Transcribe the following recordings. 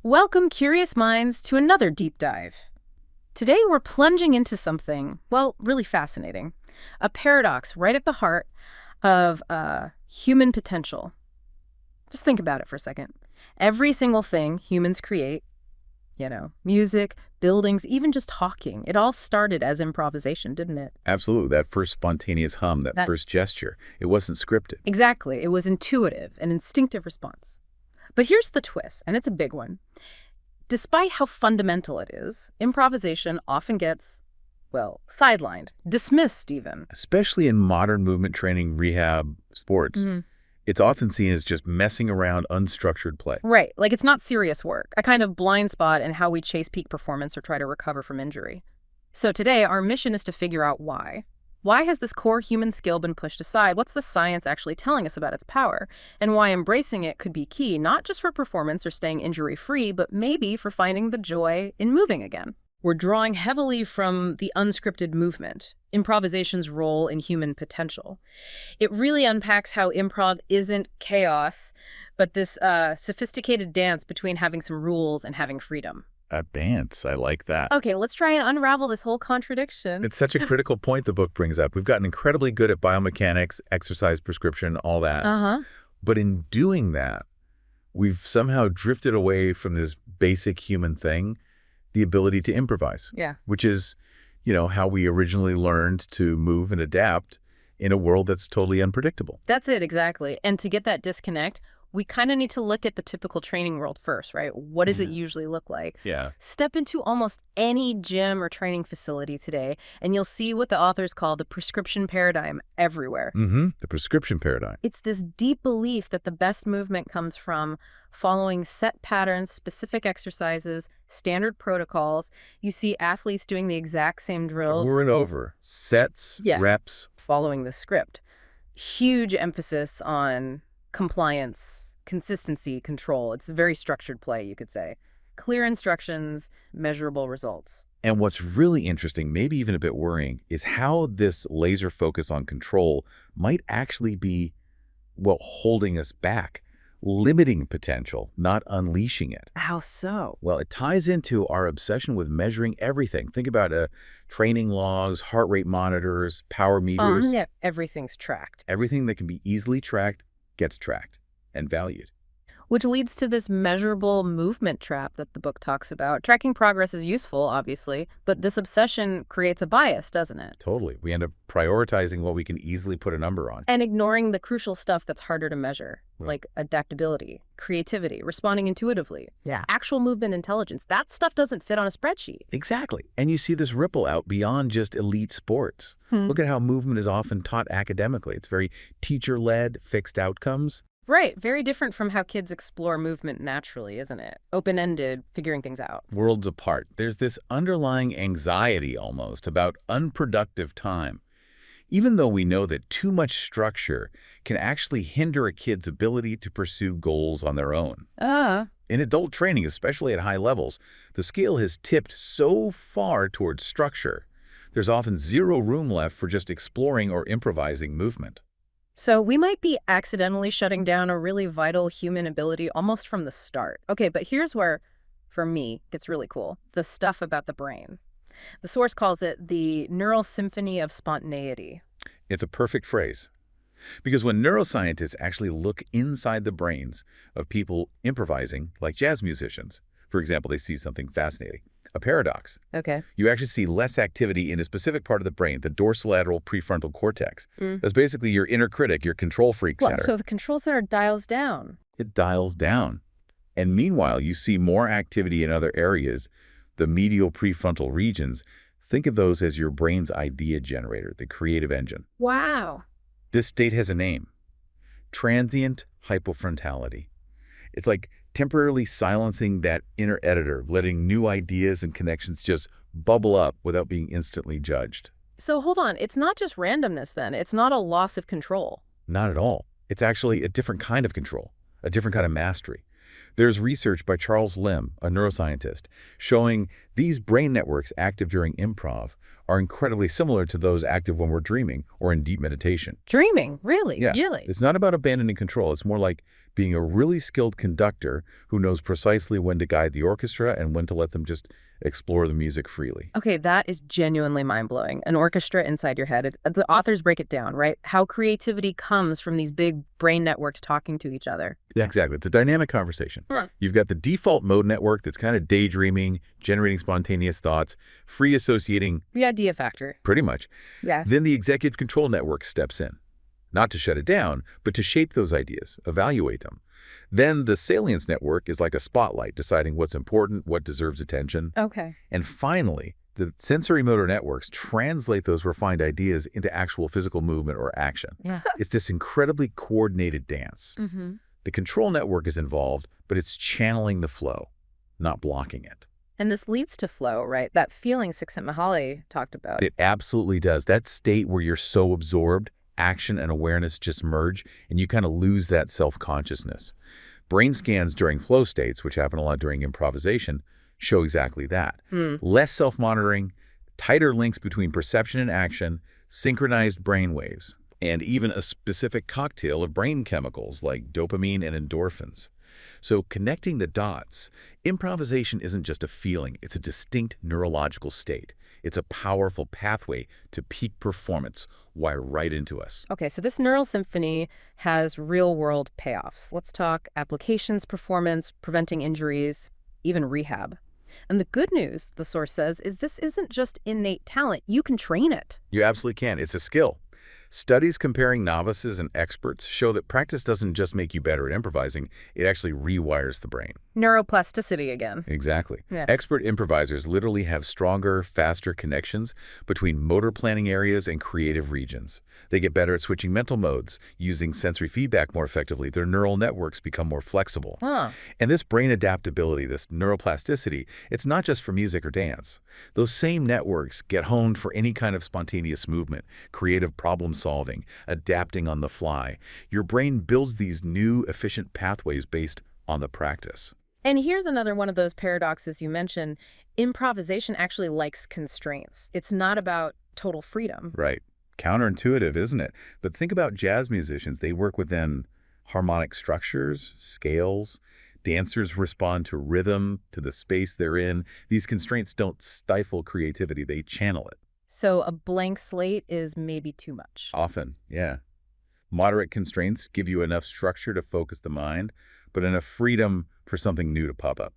Welcome, curious minds, to another deep dive. Today we're plunging into something, well, really fascinating. A paradox right at the heart of human potential. Just think about it for a second. Every single thing humans create, music, buildings, even just talking, it all started as improvisation, didn't it? Absolutely. That first spontaneous hum, that first gesture, it wasn't scripted. Exactly. It was intuitive, an instinctive response. But here's the twist, and it's a big one. Despite how fundamental it is, improvisation often gets, well, sidelined, dismissed even. Especially in modern movement training, rehab, sports. It's often seen as just messing around unstructured play. Right, like it's not serious work, a kind of blind spot in how we chase peak performance or try to recover from injury. So today, our mission is to figure out why. Why has this core human skill been pushed aside? What's the science actually telling us about its power? And why embracing it could be key, not just for performance or staying injury-free, but maybe for finding the joy in moving again. We're drawing heavily from the unscripted movement, improvisation's role in human potential. It really unpacks how improv isn't chaos, but this sophisticated dance between having some rules and having freedom. A dance. I like that. Okay, let's try and unravel this whole contradiction. It's such a critical point the book brings up. We've gotten incredibly good at biomechanics, exercise prescription, all that. But in doing that, we've somehow drifted away from this basic human thing, the ability to improvise. Yeah. Which is, how we originally learned to move and adapt in a world that's totally unpredictable. That's it, exactly. And to get that disconnect, we kind of need to look at the typical training world first, right? What does it usually look like? Yeah. Step into almost any gym or training facility today, and you'll see what the authors call the prescription paradigm everywhere. The prescription paradigm. It's this deep belief that the best movement comes from following set patterns, specific exercises, standard protocols. You see athletes doing the exact same drills. Over and over. Sets, reps. Following the script. Huge emphasis on compliance, consistency, control. It's a very structured play, you could say. Clear instructions, measurable results. And what's really interesting, maybe even a bit worrying, is how this laser focus on control might actually be, holding us back, limiting potential, not unleashing it. How so? Well, it ties into our obsession with measuring everything. Think about training logs, heart rate monitors, power meters. Yeah, everything's tracked. Everything that can be easily tracked gets tracked and valued. Which leads to this measurable movement trap that the book talks about. Tracking progress is useful, obviously, but this obsession creates a bias, doesn't it? Totally. We end up prioritizing what we can easily put a number on. And ignoring the crucial stuff that's harder to measure, like adaptability, creativity, responding intuitively. Yeah. Actual movement intelligence. That stuff doesn't fit on a spreadsheet. Exactly. And you see this ripple out beyond just elite sports. Look at how movement is often taught academically. It's very teacher-led, fixed outcomes. Right. Very different from how kids explore movement naturally, isn't it? Open-ended, figuring things out. Worlds apart. There's this underlying anxiety almost about unproductive time. Even though we know that too much structure can actually hinder a kid's ability to pursue goals on their own. In adult training, especially at high levels, the scale has tipped so far towards structure. There's often zero room left for just exploring or improvising movement. So we might be accidentally shutting down a really vital human ability almost from the start. Okay, but here's where, for me, it gets really cool. The stuff about the brain. The source calls it the neural symphony of spontaneity. It's a perfect phrase. Because when neuroscientists actually look inside the brains of people improvising, like jazz musicians, for example, they see something fascinating. A paradox. Okay. You actually see less activity in a specific part of the brain, the dorsolateral prefrontal cortex. That's basically your inner critic, your control freak center. So the control center dials down. It dials down. And meanwhile, you see more activity in other areas, the medial prefrontal regions. Think of those as your brain's idea generator, the creative engine. Wow. This state has a name. Transient hypofrontality. It's like temporarily silencing that inner editor, letting new ideas and connections just bubble up without being instantly judged. So hold on, it's not just randomness then. It's not a loss of control. Not at all. It's actually a different kind of control, a different kind of mastery. There's research by Charles Lim, a neuroscientist, showing these brain networks active during improv are incredibly similar to those active when we're dreaming or in deep meditation. Dreaming? Really? Yeah. Really? It's not about abandoning control. It's more like being a really skilled conductor who knows precisely when to guide the orchestra and when to let them just explore the music freely. Okay, that is genuinely mind-blowing. An orchestra inside your head. The authors break it down, right? How creativity comes from these big brain networks talking to each other. Yeah, exactly. It's a dynamic conversation. Huh. You've got the default mode network that's kind of daydreaming, generating spontaneous thoughts, free associating, The idea factor. pretty much. Yeah. Then the executive control network steps in, not to shut it down, but to shape those ideas, evaluate them. Then the salience network is like a spotlight, deciding what's important, what deserves attention. Okay. And finally, the sensory motor networks translate those refined ideas into actual physical movement or action. Yeah. It's this incredibly coordinated dance. Mm-hmm. The control network is involved, but it's channeling the flow, not blocking it. And this leads to flow, right? That feeling Csikszentmihalyi talked about. It absolutely does. That state where you're so absorbed, action and awareness just merge, and you kind of lose that self-consciousness. Brain scans during flow states, which happen a lot during improvisation, show exactly that. Less self-monitoring, tighter links between perception and action, synchronized brain waves, and even a specific cocktail of brain chemicals like dopamine and endorphins. So connecting the dots, improvisation isn't just a feeling, it's a distinct neurological state. It's a powerful pathway to peak performance wired right into us. Okay, so this neural symphony has real-world payoffs. Let's talk applications, performance, preventing injuries, even rehab. And the good news, the source says, is this isn't just innate talent. You can train it. You absolutely can. It's a skill. Studies comparing novices and experts show that practice doesn't just make you better at improvising, it actually rewires the brain. Neuroplasticity again. Exactly. Yeah. Expert improvisers literally have stronger, faster connections between motor planning areas and creative regions. They get better at switching mental modes, using sensory feedback more effectively. Their neural networks become more flexible. Huh. And this brain adaptability, this neuroplasticity, it's not just for music or dance. Those same networks get honed for any kind of spontaneous movement, creative problem solving, adapting on the fly. Your brain builds these new, efficient pathways based on the practice. And here's another one of those paradoxes you mentioned. Improvisation actually likes constraints. It's not about total freedom. Right. Counterintuitive, isn't it? But think about jazz musicians. They work within harmonic structures, scales. Dancers respond to rhythm, to the space they're in. These constraints don't stifle creativity. They channel it. So a blank slate is maybe too much. Often, yeah. Moderate constraints give you enough structure to focus the mind, but enough freedom for something new to pop up.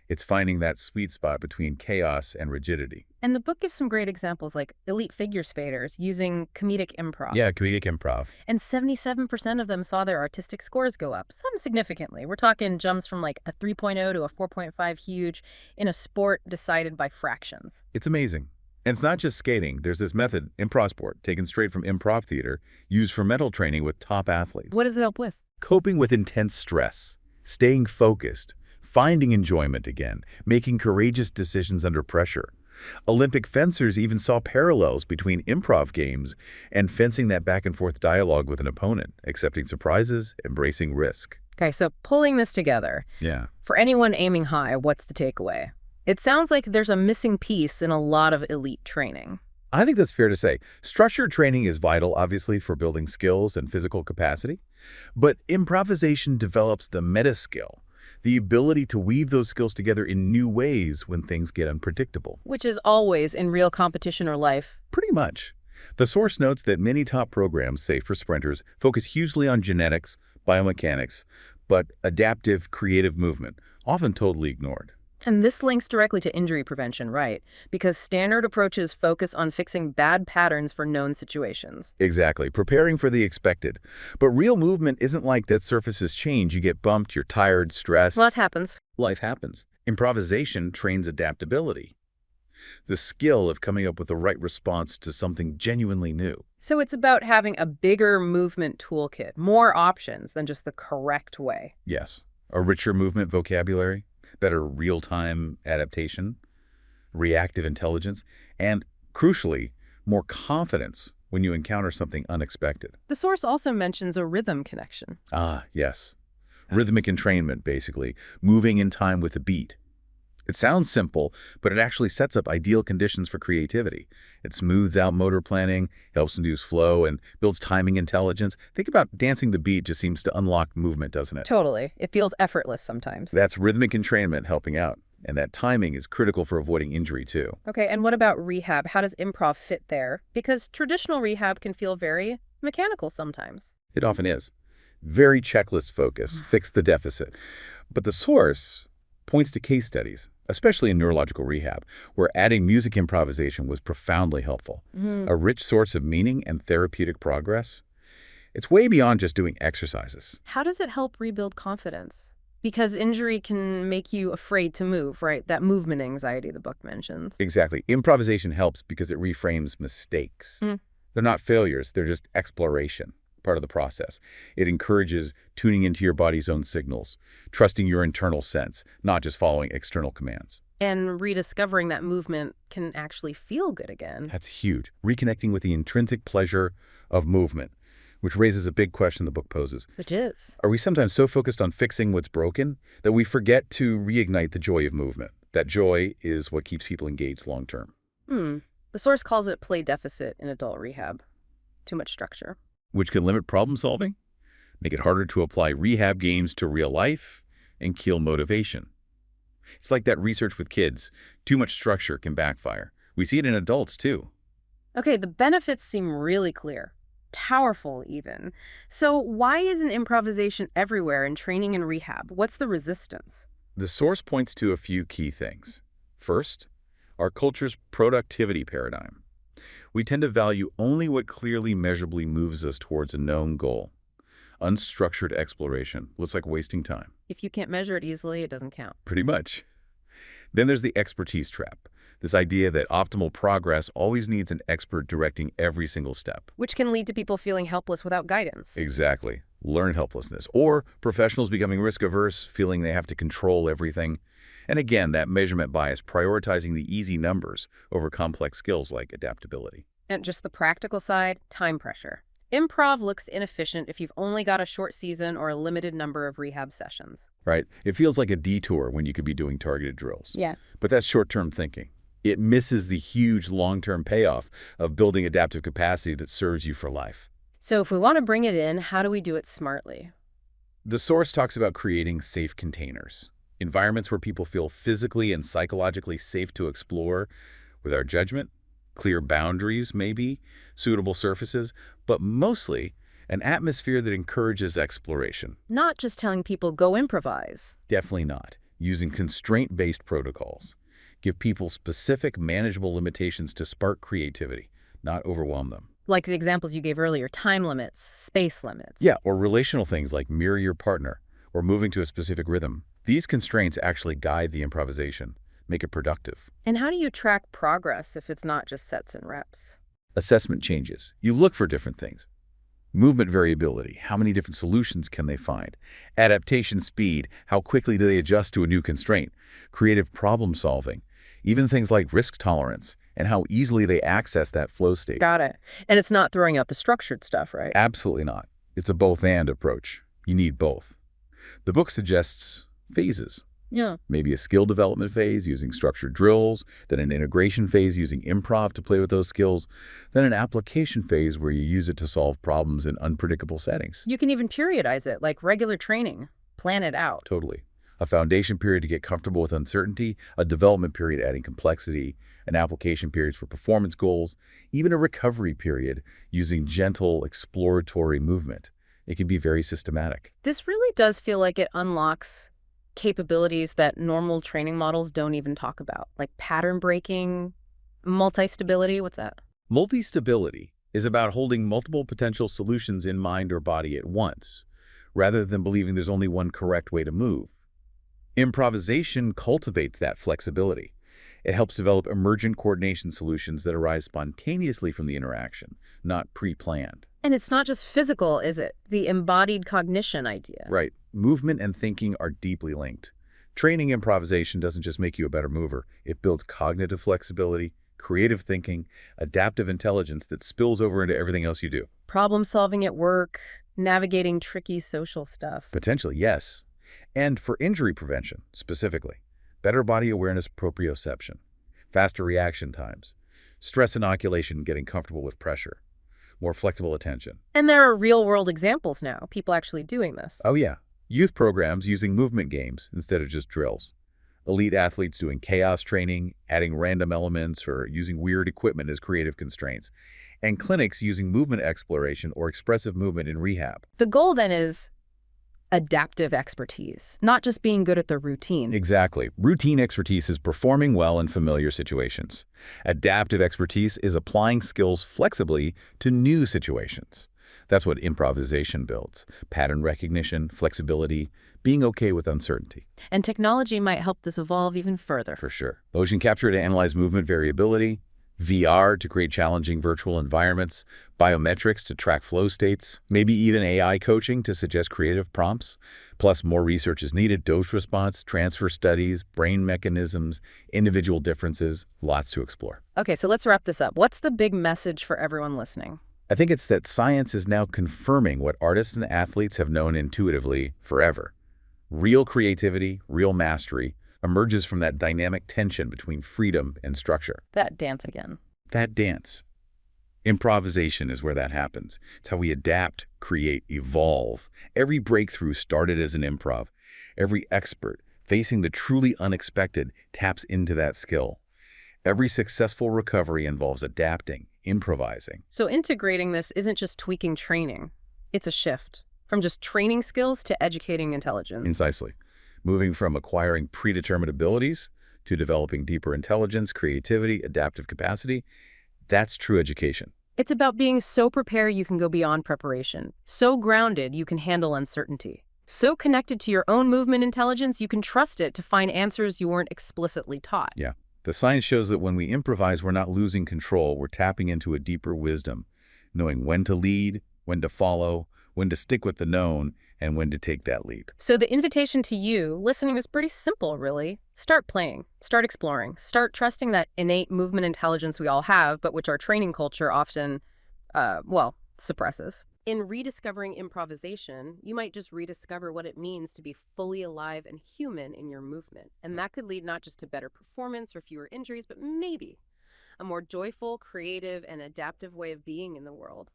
It's finding that sweet spot between chaos and rigidity. And the book gives some great examples like elite figure skaters using comedic improv. Yeah, comedic improv. And 77% of them saw their artistic scores go up, some significantly. We're talking jumps from like a 3.0 to a 4.5 huge in a sport decided by fractions. It's amazing. And it's not just skating. There's this method, improv sport, taken straight from improv theater, used for mental training with top athletes. What does it help with? Coping with intense stress, staying focused, finding enjoyment again, making courageous decisions under pressure. Olympic fencers even saw parallels between improv games and fencing that back and forth dialogue with an opponent, accepting surprises, embracing risk. Okay, so pulling this together, Yeah. for anyone aiming high, what's the takeaway? It sounds like there's a missing piece in a lot of elite training. I think that's fair to say. Structured training is vital, obviously, for building skills and physical capacity. But improvisation develops the meta skill, the ability to weave those skills together in new ways when things get unpredictable. Which is always in real competition or life. Pretty much. The source notes that many top programs, say for sprinters, focus hugely on genetics, biomechanics, but adaptive, creative movement, often totally ignored. And this links directly to injury prevention, right? Because standard approaches focus on fixing bad patterns for known situations. Exactly, preparing for the expected. But real movement isn't like that surfaces change. You get bumped, you're tired, stressed. Well, that happens. Life happens. Improvisation trains adaptability, the skill of coming up with the right response to something genuinely new. So it's about having a bigger movement toolkit, more options than just the correct way. Yes, a richer movement vocabulary, better real-time adaptation, reactive intelligence, and, crucially, more confidence when you encounter something unexpected. The source also mentions a rhythm connection. Ah, yes. Rhythmic entrainment, basically, moving in time with the beat. It sounds simple, but it actually sets up ideal conditions for creativity. It smooths out motor planning, helps induce flow, and builds timing intelligence. Think about dancing the beat just seems to unlock movement, doesn't it? Totally. It feels effortless sometimes. That's rhythmic entrainment helping out. And that timing is critical for avoiding injury, too. Okay, and what about rehab? How does improv fit there? Because traditional rehab can feel very mechanical sometimes. It often is. Very checklist focused, fix the deficit. But the source points to case studies, especially in neurological rehab, where adding music improvisation was profoundly helpful. A rich source of meaning and therapeutic progress. It's way beyond just doing exercises. How does it help rebuild confidence? Because injury can make you afraid to move, right? That movement anxiety the book mentions. Exactly. Improvisation helps because it reframes mistakes. They're not failures, they're just exploration, part of the process. It encourages tuning into your body's own signals, trusting your internal sense, not just following external commands. And rediscovering that movement can actually feel good again. That's huge. Reconnecting with the intrinsic pleasure of movement, which raises a big question the book poses. Which is? Are we sometimes so focused on fixing what's broken that we forget to reignite the joy of movement? That joy is what keeps people engaged long term. The source calls it play deficit in adult rehab. Too much structure. Which can limit problem solving, make it harder to apply rehab games to real life, and kill motivation. It's like that research with kids. Too much structure can backfire. We see it in adults, too. Okay, the benefits seem really clear. Powerful, even. So why isn't improvisation everywhere in training and rehab? What's the resistance? The source points to a few key things. First, our culture's productivity paradigm. We tend to value only what clearly measurably moves us towards a known goal. Unstructured exploration looks like wasting time. If you can't measure it easily, it doesn't count. Pretty much. Then there's the expertise trap. This idea that optimal progress always needs an expert directing every single step. Which can lead to people feeling helpless without guidance. Exactly. Learned helplessness. Or professionals becoming risk-averse, feeling they have to control everything. And again, that measurement bias, prioritizing the easy numbers over complex skills like adaptability. And just the practical side, time pressure. Improv looks inefficient if you've only got a short season or a limited number of rehab sessions. Right? It feels like a detour when you could be doing targeted drills. Yeah. But that's short-term thinking. It misses the huge long-term payoff of building adaptive capacity that serves you for life. So if we want to bring it in, how do we do it smartly? The source talks about creating safe containers, environments where people feel physically and psychologically safe to explore with our judgment, clear boundaries maybe, suitable surfaces, but mostly an atmosphere that encourages exploration. Not just telling people go improvise. Definitely not. Using constraint-based protocols. Give people specific, manageable limitations to spark creativity, not overwhelm them. Like the examples you gave earlier, time limits, space limits. Yeah, or relational things like mirror your partner or moving to a specific rhythm. These constraints actually guide the improvisation, make it productive. And how do you track progress if it's not just sets and reps? Assessment changes. You look for different things. Movement variability, how many different solutions can they find? Adaptation speed, how quickly do they adjust to a new constraint? Creative problem solving, even things like risk tolerance, and how easily they access that flow state. Got it. And it's not throwing out the structured stuff, right? Absolutely not. It's a both-and approach. You need both. The book suggests phases. Yeah. Maybe a skill development phase using structured drills, then an integration phase using improv to play with those skills, then an application phase where you use it to solve problems in unpredictable settings. You can even periodize it, like regular training. Plan it out. Totally. A foundation period to get comfortable with uncertainty, a development period adding complexity, an application period for performance goals, even a recovery period using gentle exploratory movement. It can be very systematic. This really does feel like it unlocks capabilities that normal training models don't even talk about, like pattern breaking, multi-stability. What's that? Multi-stability is about holding multiple potential solutions in mind or body at once, rather than believing there's only one correct way to move. Improvisation cultivates that flexibility. It helps develop emergent coordination solutions that arise spontaneously from the interaction, not pre-planned. And it's not just physical, is it? The embodied cognition idea. Right. Movement and thinking are deeply linked. Training improvisation doesn't just make you a better mover. It builds cognitive flexibility, creative thinking, adaptive intelligence that spills over into everything else you do. Problem solving at work, navigating tricky social stuff. Potentially, yes. And for injury prevention, specifically, better body awareness proprioception, faster reaction times, stress inoculation getting comfortable with pressure, more flexible attention. And there are real-world examples now, people actually doing this. Oh yeah, youth programs using movement games instead of just drills. Elite athletes doing chaos training, adding random elements, or using weird equipment as creative constraints. And clinics using movement exploration or expressive movement in rehab. The goal then is adaptive expertise, not just being good at the routine. Exactly. Routine expertise is performing well in familiar situations. Adaptive expertise is applying skills flexibly to new situations. That's what improvisation builds. Pattern recognition, flexibility, being okay with uncertainty. And technology might help this evolve even further. For sure. Motion capture to analyze movement variability, VR to create challenging virtual environments, biometrics to track flow states, maybe even AI coaching to suggest creative prompts. Plus, more research is needed, dose response, transfer studies, brain mechanisms, individual differences, lots to explore. Okay, so let's wrap this up. What's the big message for everyone listening? I think it's that science is now confirming what artists and athletes have known intuitively forever. Real creativity, real mastery, emerges from that dynamic tension between freedom and structure. That dance again. That dance. Improvisation is where that happens. It's how we adapt, create, evolve. Every breakthrough started as an improv. Every expert facing the truly unexpected taps into that skill. Every successful recovery involves adapting, improvising. So integrating this isn't just tweaking training. It's a shift from just training skills to educating intelligence. Precisely. Moving from acquiring predetermined abilities to developing deeper intelligence, creativity, adaptive capacity. That's true education. It's about being so prepared you can go beyond preparation, so grounded you can handle uncertainty, so connected to your own movement intelligence you can trust it to find answers you weren't explicitly taught. Yeah. The science shows that when we improvise, we're not losing control, we're tapping into a deeper wisdom, knowing when to lead, when to follow, when to stick with the known, and when to take that leap. So the invitation to you, listening, is pretty simple, really. Start playing, start exploring, start trusting that innate movement intelligence we all have, but which our training culture often, suppresses. In rediscovering improvisation, you might just rediscover what it means to be fully alive and human in your movement. And that could lead not just to better performance or fewer injuries, but maybe a more joyful, creative, and adaptive way of being in the world.